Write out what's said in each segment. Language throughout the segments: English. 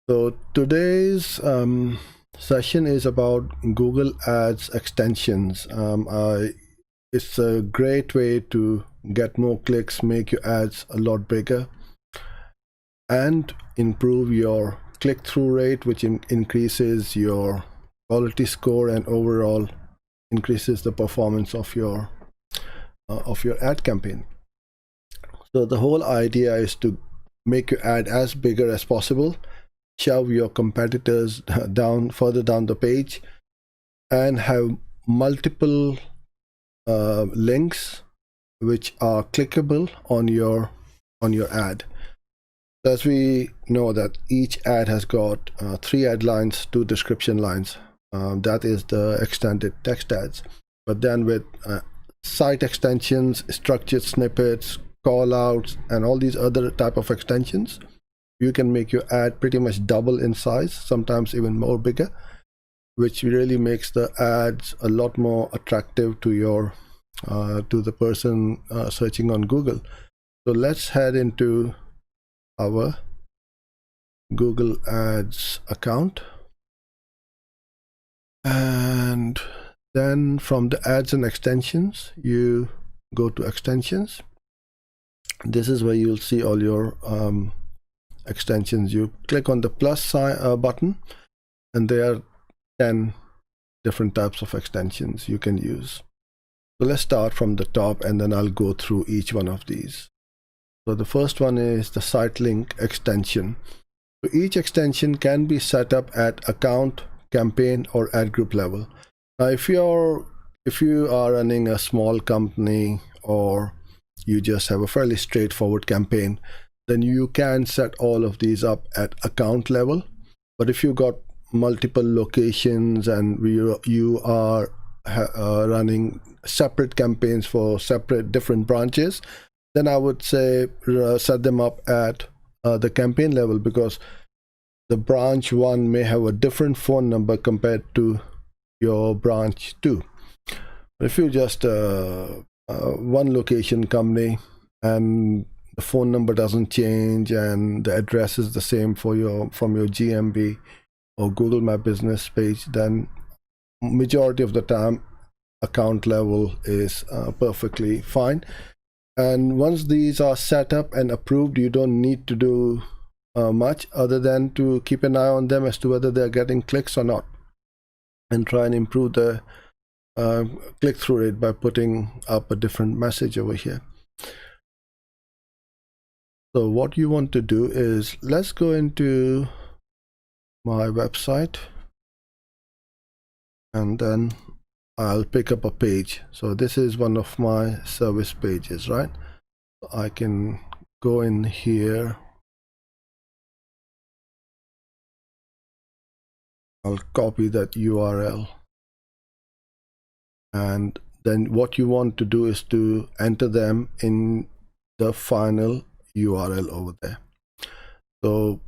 So today's session is about Google Ads extensions. It's a great way to get more clicks, make your ads a lot bigger, and improve your click-through rate, which increases your quality score and overall increases the performance of your ad campaign. So the whole idea is to make your ad as bigger as possible, shove your competitors further down the page, and have multiple links which are clickable on your ad. As we know that each ad has got 3 ad lines, 2 description lines. That is the extended text ads. But then with site extensions, structured snippets, call outs, and all these other type of extensions, you can make your ad pretty much double in size, sometimes even more bigger, which really makes the ads a lot more attractive to your to the person searching on Google. So let's head into our Google Ads account, and then from the ads and extensions, you go to extensions. This is where you'll see all your extensions. You click on the plus sign button, and there are 10 different types of extensions you can use. So let's start from the top, and then I'll go through each one of these. So the first one is the Sitelink extension. So each extension can be set up at account, campaign, or ad group level. Now, if you are running a small company, or you just have a fairly straightforward campaign, then you can set all of these up at account level. But if you got multiple locations and you are running separate campaigns for separate different branches, then I would say set them up at the campaign level, because the branch 1 may have a different phone number compared to your branch 2. But if you just one location company and the phone number doesn't change and the address is the same from your GMB or Google My Business page, then majority of the time account level is perfectly fine. And once these are set up and approved, you don't need to do much other than to keep an eye on them as to whether they're getting clicks or not, and try and improve the click-through rate by putting up a different message over here. So what you want to do is, let's go into my website, and then I'll pick up a page. So this is one of my service pages, right? I can go in here. I'll copy that URL. And then what you want to do is to enter them in the final URL over there. So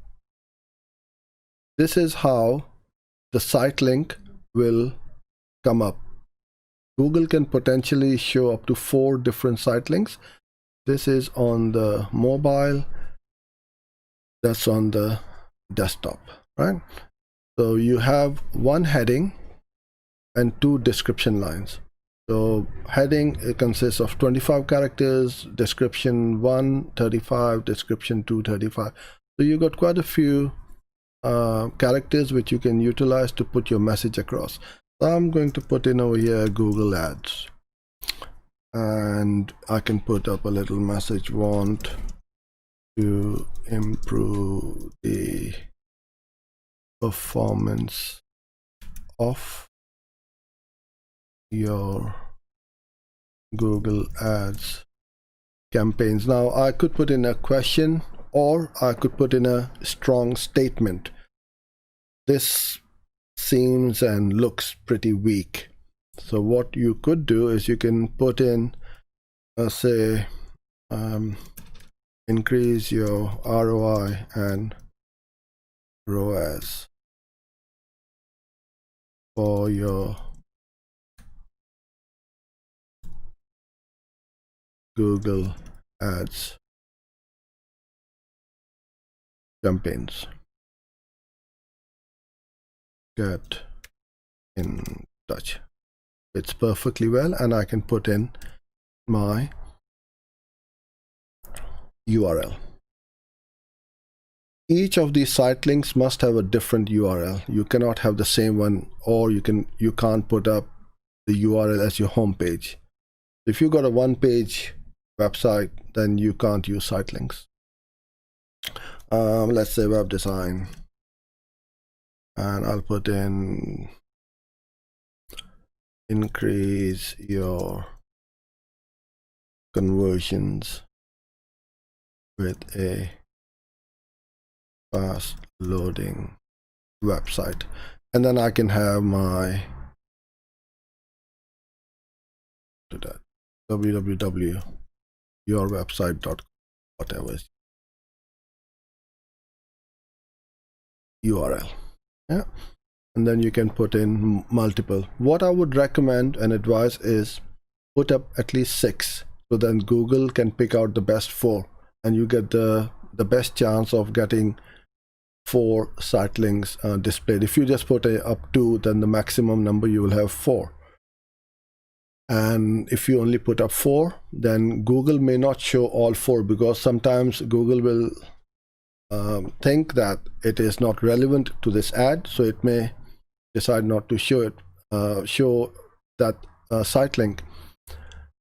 this is how the site link will come up. Google can potentially show up to 4 different site links. This is on the mobile, that's on the desktop, right? So you have 1 heading and 2 description lines. So heading, it consists of 25 characters, description 1 35, description 2 35. So you got quite a few characters which you can utilize to put your message across. So I'm going to put in over here Google Ads, and I can put up a little message: want to improve the performance of your Google Ads campaigns. Now I could put in a question, or I could put in a strong statement. This seems and looks pretty weak. So what you could do is you can put in say increase your ROI and ROAS for your Google Ads campaigns. get in touch. It's perfectly well, and I can put in my URL. Each of these site links must have a different URL. You cannot have the same one, or you can't put up the URL as your home page. If you got a one-page website, then you can't use site links. Let's say web design, and I'll put in increase your conversions with a fast loading website, and then I can have my www.yourwebsite.com, whatever is URL. Yeah, and then you can put in multiple. What I would recommend and advise is put up at least 6, so then Google can pick out the best 4, and you get the best chance of getting 4 site links displayed. If you just put up 2, then the maximum number you will have 4. And if you only put up 4, then Google may not show all 4, because sometimes Google will think that it is not relevant to this ad, so it may decide not to show that site link.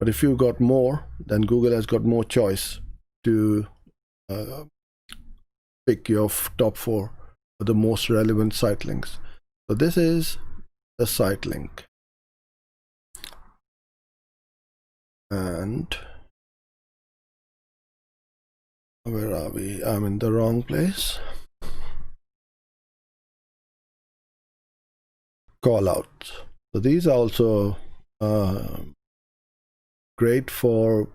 But if you got more, then Google has got more choice to pick your top 4 for the most relevant site links. So this is the site link. And where are we? I'm in the wrong place. Callouts. So these are also great for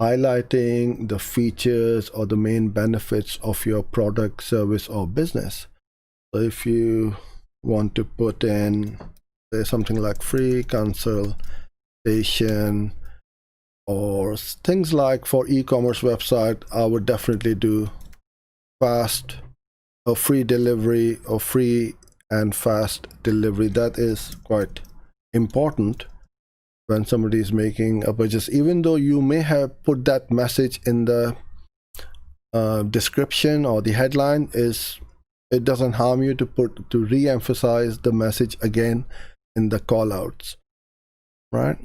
highlighting the features or the main benefits of your product, service, or business. So if you want to put in, say, something like free consultation, or things like for e-commerce website, I would definitely do fast or free delivery, or free and fast delivery. That is quite important when somebody is making a purchase. Even though you may have put that message in the description or the headline, it doesn't harm you to re-emphasize the message again in the callouts, right?